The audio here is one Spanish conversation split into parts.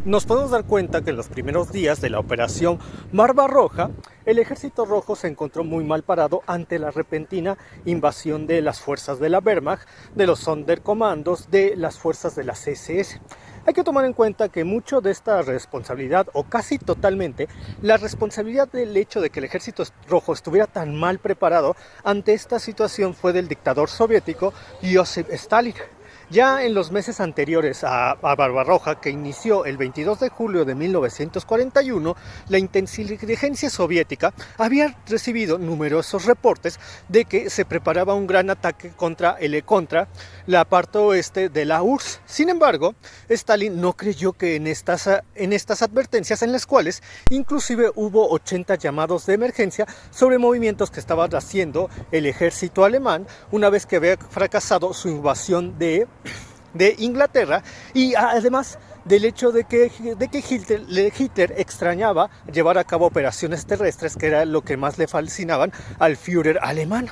Nos podemos dar cuenta que en los primeros días de la operación Barbarroja, el ejército rojo se encontró muy mal parado ante la repentina invasión de las fuerzas de la Wehrmacht, de los Sonderkommandos, de las fuerzas de las SS. Hay que tomar en cuenta que mucho de esta responsabilidad, o casi totalmente, la responsabilidad del hecho de que el ejército rojo estuviera tan mal preparado ante esta situación fue del dictador soviético Joseph Stalin. Ya en los meses anteriores a Barbarroja, que inició el 22 de julio de 1941, la inteligencia soviética había recibido numerosos reportes de que se preparaba un gran ataque contra la parte oeste de la URSS. Sin embargo, Stalin no creyó que en estas advertencias, en las cuales inclusive hubo 80 llamados de emergencia sobre movimientos que estaba haciendo el ejército alemán una vez que había fracasado su invasión de Inglaterra, y además del hecho de que Hitler extrañaba llevar a cabo operaciones terrestres, que era lo que más le fascinaban al Führer alemán.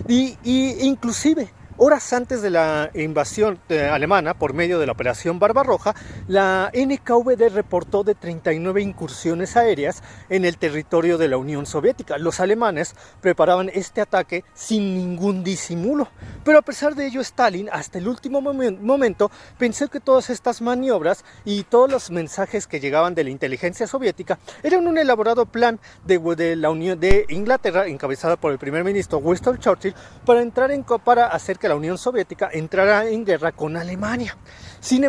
Y inclusive horas antes de la invasión alemana, por medio de la operación Barbarroja, la NKVD reportó de 39 incursiones aéreas en el territorio de la Unión Soviética. Los alemanes preparaban este ataque sin ningún disimulo, pero a pesar de ello, Stalin hasta el último momento pensó que todas estas maniobras y todos los mensajes que llegaban de la inteligencia soviética eran un elaborado plan de la Unión de Inglaterra, encabezada por el primer ministro Winston Churchill, para hacer que la Unión Soviética entrara en guerra con Alemania. Sin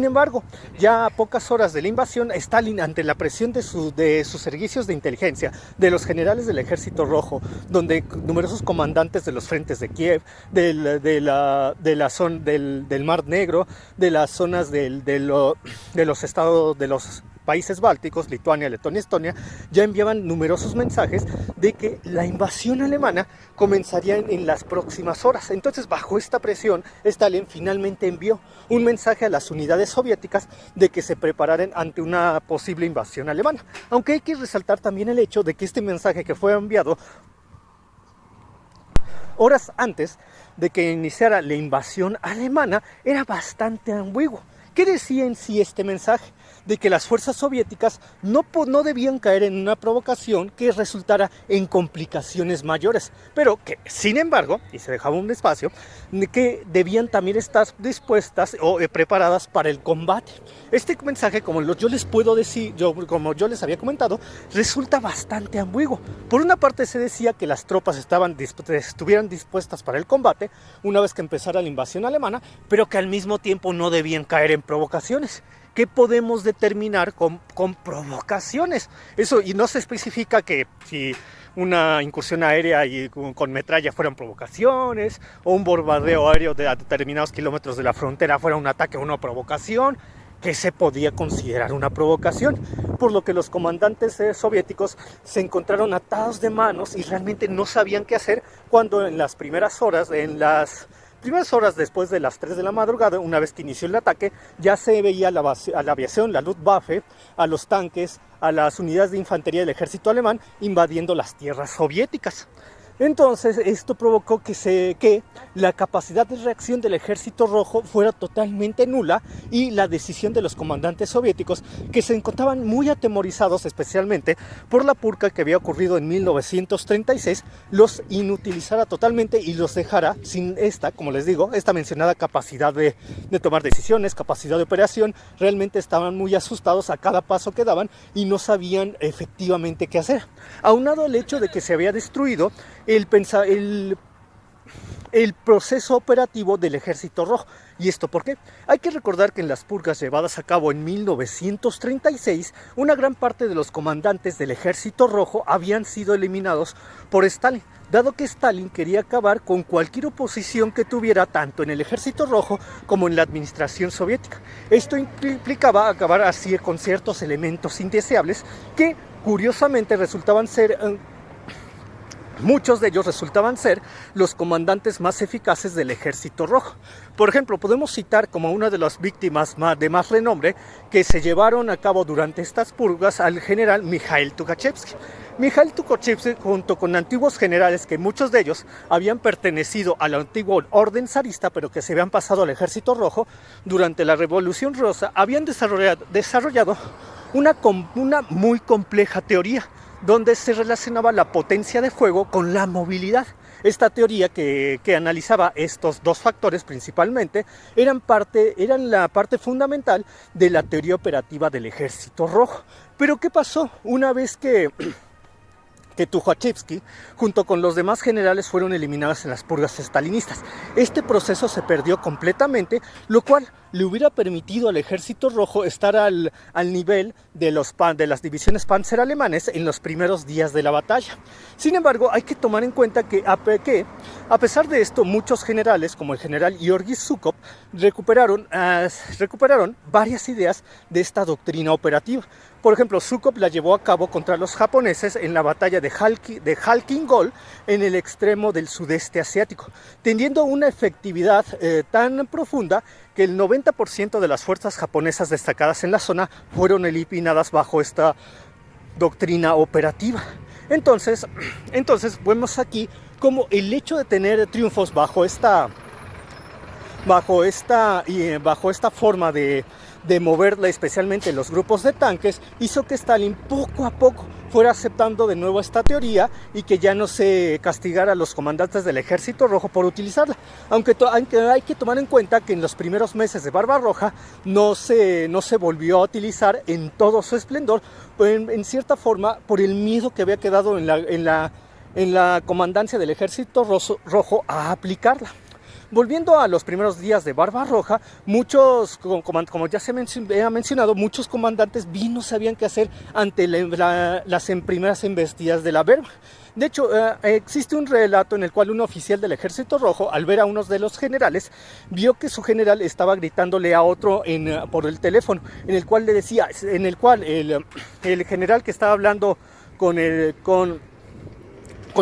embargo, ya a pocas horas de la invasión, Stalin, ante la presión de sus servicios de inteligencia, de los generales del Ejército Rojo, donde numerosos comandantes de los frentes de Kiev, del Mar Negro, de las zonas de los estados de los países bálticos, Lituania, Letonia, Estonia, ya enviaban numerosos mensajes de que la invasión alemana comenzaría en las próximas horas. Entonces, bajo esta presión, Stalin finalmente envió un mensaje a las unidades soviéticas de que se prepararan ante una posible invasión alemana. Aunque hay que resaltar también el hecho de que este mensaje, que fue enviado horas antes de que iniciara la invasión alemana, era bastante ambiguo. ¿Qué decía en sí este mensaje? De que las fuerzas soviéticas no debían caer en una provocación que resultara en complicaciones mayores, pero que, sin embargo, y se dejaba un espacio, que debían también estar dispuestas o preparadas para el combate. Este mensaje, como yo les puedo decir, como yo les había comentado, resulta bastante ambiguo. Por una parte se decía que las tropas estuvieran dispuestas para el combate una vez que empezara la invasión alemana, pero que al mismo tiempo no debían caer en provocaciones. ¿Qué podemos determinar con provocaciones? Eso, y no se especifica que si una incursión aérea y con metralla fueran provocaciones, o un bombardeo aéreo a determinados kilómetros de la frontera fuera un ataque o una provocación, que se podía considerar una provocación, por lo que los comandantes soviéticos se encontraron atados de manos y realmente no sabían qué hacer cuando en las primeras horas después de las 3 de la madrugada, una vez que inició el ataque, ya se veía a la aviación, la Luftwaffe, a los tanques, a las unidades de infantería del ejército alemán invadiendo las tierras soviéticas. Entonces, esto provocó que la capacidad de reacción del ejército rojo fuera totalmente nula, y la decisión de los comandantes soviéticos, que se encontraban muy atemorizados especialmente por la purga que había ocurrido en 1936, los inutilizara totalmente y los dejara sin como les digo, esta mencionada capacidad de tomar decisiones, capacidad de operación. Realmente estaban muy asustados a cada paso que daban y no sabían efectivamente qué hacer. Aunado al hecho de que se había destruido el proceso operativo del Ejército Rojo. ¿Y esto por qué? Hay que recordar que en las purgas llevadas a cabo en 1936, una gran parte de los comandantes del Ejército Rojo habían sido eliminados por Stalin, dado que Stalin quería acabar con cualquier oposición que tuviera tanto en el Ejército Rojo como en la administración soviética. Esto implicaba acabar así con ciertos elementos indeseables que curiosamente resultaban ser muchos de ellos resultaban ser los comandantes más eficaces del Ejército Rojo. Por ejemplo, podemos citar como una de las víctimas de más renombre que se llevaron a cabo durante estas purgas al general Mikhail Tukhachevsky. Mikhail Tukhachevsky, junto con antiguos generales que muchos de ellos habían pertenecido al antiguo orden zarista, pero que se habían pasado al Ejército Rojo durante la Revolución Rusa, habían desarrollado una muy compleja teoría donde se relacionaba la potencia de fuego con la movilidad. Esta teoría que analizaba estos dos factores principalmente eran la parte fundamental de la teoría operativa del Ejército Rojo. Pero ¿qué pasó? Una vez que Tukhachevsky, junto con los demás generales, fueron eliminados en las purgas estalinistas. Este proceso se perdió completamente, lo cual le hubiera permitido al Ejército Rojo estar al nivel de las divisiones Panzer alemanes en los primeros días de la batalla. Sin embargo, hay que tomar en cuenta que a pesar de esto, muchos generales, como el general Georgy Zhukov, recuperaron varias ideas de esta doctrina operativa. Por ejemplo, Zhukov la llevó a cabo contra los japoneses en la batalla de Khalkhin Gol en el extremo del sudeste asiático, teniendo una efectividad tan profunda que el 90% de las fuerzas japonesas destacadas en la zona fueron eliminadas bajo esta doctrina operativa. Entonces vemos aquí como el hecho de tener triunfos bajo esta forma de moverla, especialmente los grupos de tanques, hizo que Stalin poco a poco fuera aceptando de nuevo esta teoría y que ya no se castigara a los comandantes del Ejército Rojo por utilizarla. Aunque hay que tomar en cuenta que en los primeros meses de Barbarroja no se volvió a utilizar en todo su esplendor, en cierta forma por el miedo que había quedado en la comandancia del Ejército Rojo a aplicarla. Volviendo a los primeros días de Barbarroja, muchos, como ya se ha mencionado, muchos comandantes bien no sabían qué hacer ante las primeras embestidas de la Wehrmacht. De hecho, existe un relato en el cual un oficial del Ejército Rojo, al ver a uno de los generales, vio que su general estaba gritándole a otro por el teléfono, en el cual el general que estaba hablando con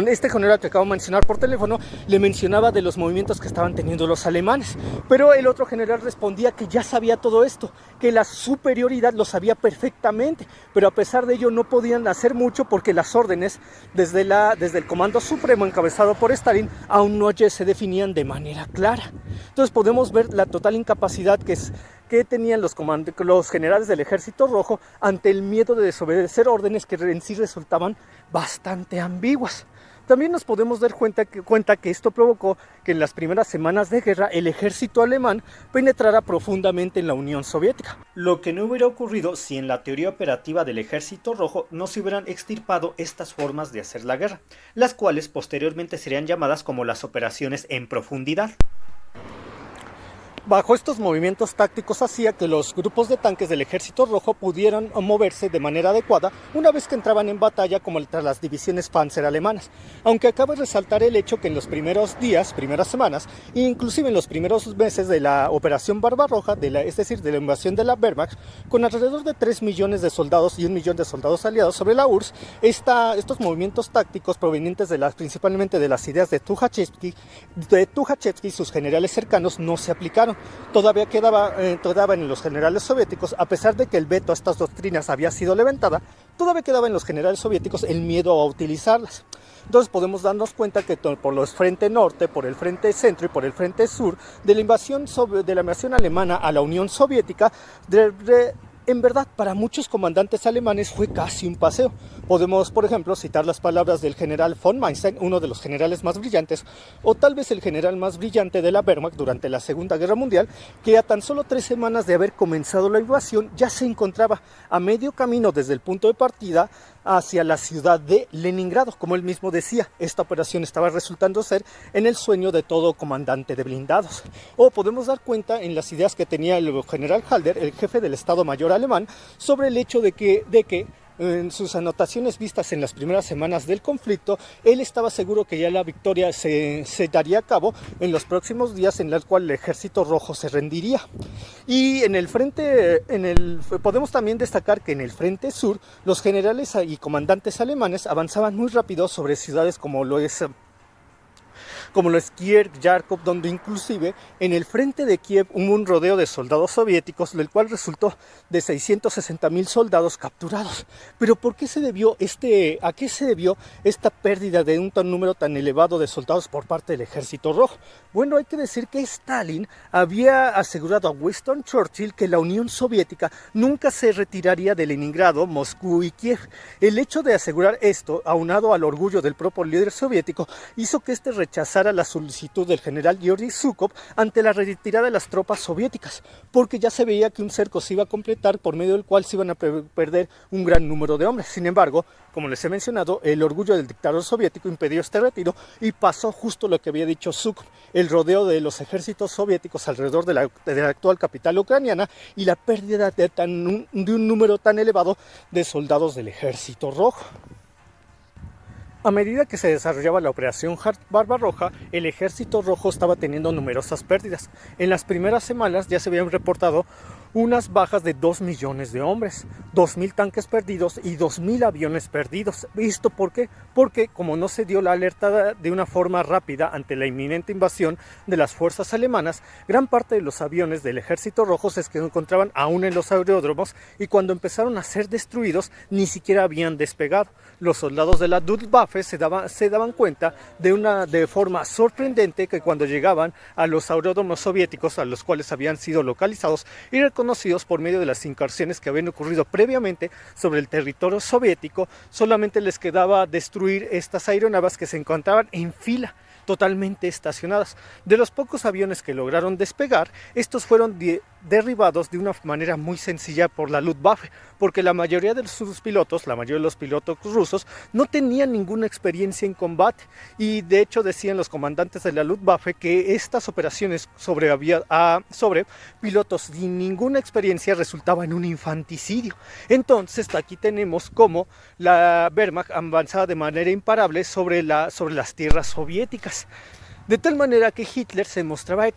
este general que acabo de mencionar por teléfono, le mencionaba de los movimientos que estaban teniendo los alemanes. Pero el otro general respondía que ya sabía todo esto, que la superioridad lo sabía perfectamente, pero a pesar de ello no podían hacer mucho porque las órdenes desde el Comando Supremo encabezado por Stalin aún no se definían de manera clara. Entonces podemos ver la total incapacidad que tenían los generales del Ejército Rojo ante el miedo de desobedecer órdenes que en sí resultaban bastante ambiguas. También nos podemos dar cuenta que esto provocó que en las primeras semanas de guerra el ejército alemán penetrara profundamente en la Unión Soviética. Lo que no hubiera ocurrido si en la teoría operativa del Ejército Rojo no se hubieran extirpado estas formas de hacer la guerra, las cuales posteriormente serían llamadas como las operaciones en profundidad. Bajo estos movimientos tácticos hacía que los grupos de tanques del Ejército Rojo pudieran moverse de manera adecuada una vez que entraban en batalla como las divisiones Panzer alemanas. Aunque acaba de resaltar el hecho que en los primeras semanas, e inclusive en los primeros meses de la Operación Barbarroja, es decir, de la invasión de la Wehrmacht, con alrededor de 3 millones de soldados y 1 millón de soldados aliados sobre la URSS, estos movimientos tácticos provenientes principalmente de las ideas de Tukhachevsky y sus generales cercanos no se aplicaron. Todavía quedaba en los generales soviéticos, a pesar de que el veto a estas doctrinas había sido levantada, todavía quedaba en los generales soviéticos el miedo a utilizarlas. Entonces podemos darnos cuenta que por el frente norte, por el frente centro y por el frente sur de la invasión alemana a la Unión Soviética, en verdad, para muchos comandantes alemanes fue casi un paseo. Podemos, por ejemplo, citar las palabras del general von Manstein, uno de los generales más brillantes, o tal vez el general más brillante de la Wehrmacht durante la Segunda Guerra Mundial, que a tan solo 3 semanas de haber comenzado la invasión ya se encontraba a medio camino desde el punto de partida hacia la ciudad de Leningrado. Como él mismo decía, esta operación estaba resultando ser en el sueño de todo comandante de blindados. O podemos dar cuenta en las ideas que tenía el general Halder, el jefe del Estado Mayor alemán, sobre el hecho de que en sus anotaciones vistas en las primeras semanas del conflicto, él estaba seguro que ya la victoria se daría a cabo en los próximos días, en el cual el ejército rojo se rendiría. Y en el frente, podemos también destacar que en el frente sur, los generales y comandantes alemanes avanzaban muy rápido sobre ciudades como lo es Kiev, Kharkov, donde inclusive en el frente de Kiev hubo un rodeo de soldados soviéticos, del cual resultó de 660,000 soldados capturados. Pero ¿a qué se debió esta pérdida de un número tan elevado de soldados por parte del ejército rojo? Bueno, hay que decir que Stalin había asegurado a Winston Churchill que la Unión Soviética nunca se retiraría de Leningrado, Moscú y Kiev. El hecho de asegurar esto, aunado al orgullo del propio líder soviético, hizo que este rechazara la solicitud del general Georgy Zhukov ante la retirada de las tropas soviéticas, porque ya se veía que un cerco se iba a completar por medio del cual se iban a perder un gran número de hombres. Sin embargo, como les he mencionado, el orgullo del dictador soviético impidió este retiro y pasó justo lo que había dicho Zhukov, el rodeo de los ejércitos soviéticos alrededor de la actual capital ucraniana y la pérdida de un número tan elevado de soldados del ejército rojo. A medida que se desarrollaba la operación Barbarroja, el ejército rojo estaba teniendo numerosas pérdidas. En las primeras semanas ya se habían reportado unas bajas de 2 millones de hombres, 2,000 tanques perdidos y 2,000 aviones perdidos. ¿Esto por qué? Porque como no se dio la alerta de una forma rápida ante la inminente invasión de las fuerzas alemanas, gran parte de los aviones del ejército rojo se encontraban aún en los aeródromos y cuando empezaron a ser destruidos ni siquiera habían despegado. Los soldados de la Luftwaffe se daban cuenta de forma sorprendente que cuando llegaban a los aeródromos soviéticos, a los cuales habían sido localizados y reconocidos por medio de las incursiones que habían ocurrido previamente sobre el territorio soviético, solamente les quedaba destruir estas aeronaves que se encontraban en fila, totalmente estacionadas. De los pocos aviones que lograron despegar, estos fueron derribados de una manera muy sencilla por la Luftwaffe, porque la mayoría de los pilotos rusos, no tenían ninguna experiencia en combate y de hecho decían los comandantes de la Luftwaffe que estas operaciones sobre pilotos sin ninguna experiencia resultaban en un infanticidio. Entonces aquí tenemos cómo la Wehrmacht avanzaba de manera imparable sobre las tierras soviéticas. De tal manera que Hitler se mostraba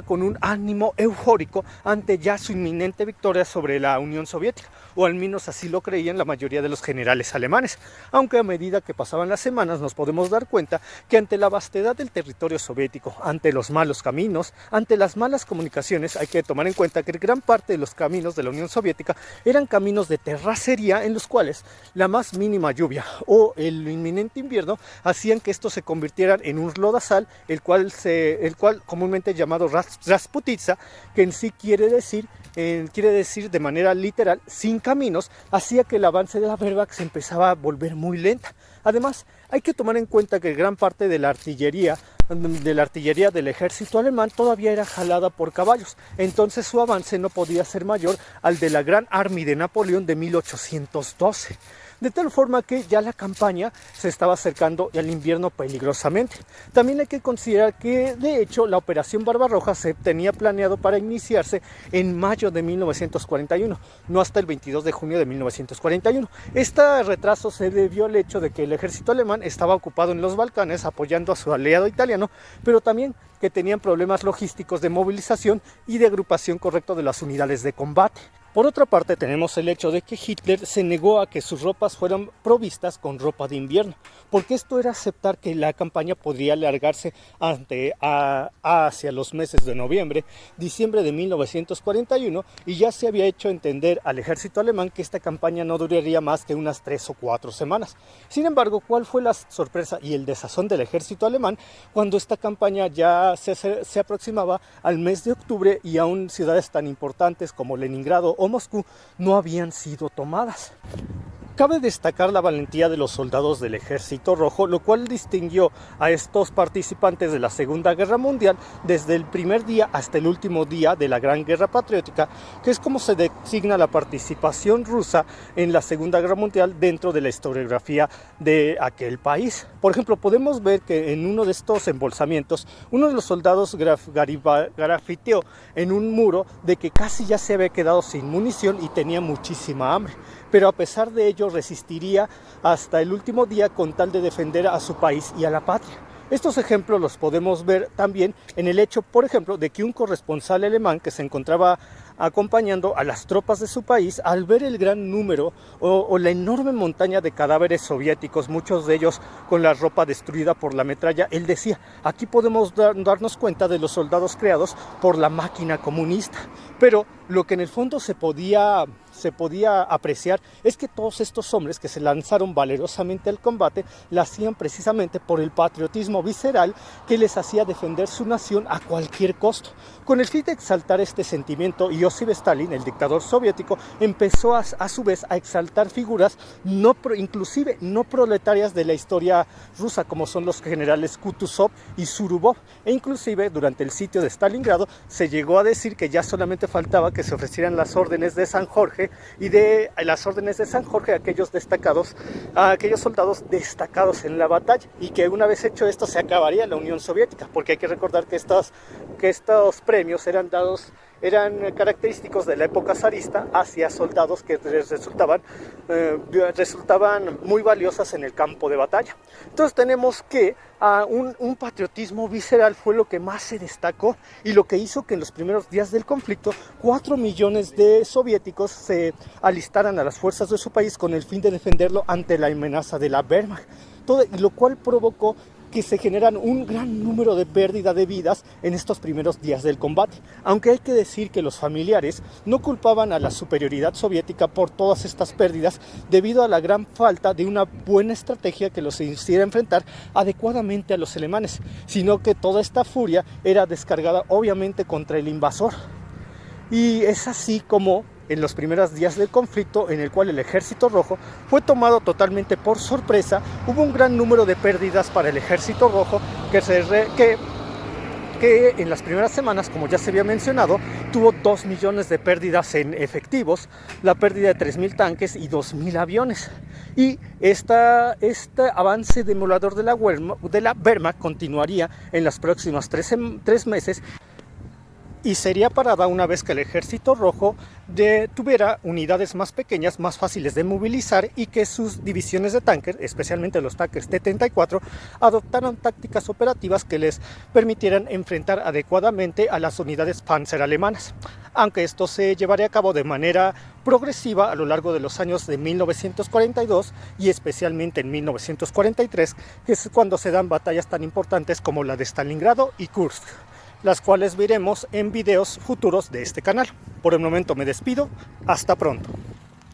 con un ánimo eufórico ante ya su inminente victoria sobre la Unión Soviética, o al menos así lo creían la mayoría de los generales alemanes, aunque a medida que pasaban las semanas nos podemos dar cuenta que ante la vastedad del territorio soviético, ante los malos caminos, ante las malas comunicaciones, hay que tomar en cuenta que gran parte de los caminos de la Unión Soviética eran caminos de terracería en los cuales la más mínima lluvia o el inminente invierno hacían que estos se convirtieran en un lodazal, el cual comúnmente llamado Rasputitsa, que en sí quiere decir de manera literal sin caminos, hacía que el avance de la Wehrmacht se empezaba a volver muy lenta. Además, hay que tomar en cuenta que gran parte de la artillería del ejército alemán todavía era jalada por caballos, entonces su avance no podía ser mayor al de la Gran Army de Napoleón de 1812. De tal forma que ya la campaña se estaba acercando al invierno peligrosamente. También hay que considerar que, de hecho, la Operación Barbarroja se tenía planeado para iniciarse en mayo de 1941, no hasta el 22 de junio de 1941. Este retraso se debió al hecho de que el ejército alemán estaba ocupado en los Balcanes apoyando a su aliado italiano, pero también que tenían problemas logísticos de movilización y de agrupación correcta de las unidades de combate. Por otra parte, tenemos el hecho de que Hitler se negó a que sus ropas fueran provistas con ropa de invierno, porque esto era aceptar que la campaña podría alargarse hacia los meses de noviembre, diciembre de 1941, y ya se había hecho entender al ejército alemán que esta campaña no duraría más que unas 3 o 4 semanas. Sin embargo, ¿cuál fue la sorpresa y el desazón del ejército alemán cuando esta campaña ya se aproximaba al mes de octubre y aún ciudades tan importantes como Leningrado o Moscú no habían sido tomadas? Cabe destacar la valentía de los soldados del Ejército Rojo, lo cual distinguió a estos participantes de la Segunda Guerra Mundial desde el primer día hasta el último día de la Gran Guerra Patriótica, que es como se designa la participación rusa en la Segunda Guerra Mundial dentro de la historiografía de aquel país. Por ejemplo, podemos ver que en uno de estos embolsamientos, uno de los soldados grafiteó en un muro de que casi ya se había quedado sin munición y tenía muchísima hambre, pero a pesar de ello resistiría hasta el último día con tal de defender a su país y a la patria. Estos ejemplos los podemos ver también en el hecho, por ejemplo, de que un corresponsal alemán que se encontraba acompañando a las tropas de su país, al ver el gran número o la enorme montaña de cadáveres soviéticos, muchos de ellos con la ropa destruida por la metralla, él decía: aquí podemos darnos cuenta de los soldados creados por la máquina comunista. Pero lo que en el fondo se podía apreciar es que todos estos hombres que se lanzaron valerosamente al combate lo hacían precisamente por el patriotismo visceral que les hacía defender su nación a cualquier costo. Con el fin de exaltar este sentimiento, Josip Stalin, el dictador soviético, empezó a su vez a exaltar figuras inclusive no proletarias de la historia rusa, como son los generales Kutuzov y Zurubov, e inclusive durante el sitio de Stalingrado se llegó a decir que ya solamente faltaba que se ofrecieran las órdenes de San Jorge, y de las órdenes de San Jorge a aquellos soldados destacados en la batalla, y que una vez hecho esto se acabaría la Unión Soviética, porque hay que recordar que estos premios eran característicos de la época zarista hacia soldados que resultaban muy valiosas en el campo de batalla. Entonces tenemos que un patriotismo visceral fue lo que más se destacó y lo que hizo que en los primeros días del conflicto 4 millones de soviéticos se alistaran a las fuerzas de su país con el fin de defenderlo ante la amenaza de la Wehrmacht, lo cual provocó que se generan un gran número de pérdida de vidas en estos primeros días del combate, aunque hay que decir que los familiares no culpaban a la superioridad soviética por todas estas pérdidas debido a la gran falta de una buena estrategia que los hiciera enfrentar adecuadamente a los alemanes, sino que toda esta furia era descargada obviamente contra el invasor. Y es así como en los primeros días del conflicto, en el cual el Ejército Rojo fue tomado totalmente por sorpresa, hubo un gran número de pérdidas para el Ejército Rojo que en las primeras semanas, como ya se había mencionado, tuvo 2 millones de pérdidas en efectivos, la pérdida de 3.000 tanques y 2.000 aviones. Y este avance demoledor de la Wehrmacht continuaría en las próximas 3 meses, y sería parada una vez que el Ejército Rojo tuviera unidades más pequeñas, más fáciles de movilizar, y que sus divisiones de tanques, especialmente los tanques T-34, adoptaran tácticas operativas que les permitieran enfrentar adecuadamente a las unidades Panzer alemanas, aunque esto se llevaría a cabo de manera progresiva a lo largo de los años de 1942 y especialmente en 1943, que es cuando se dan batallas tan importantes como la de Stalingrado y Kursk, las cuales veremos en videos futuros de este canal. Por el momento me despido, hasta pronto.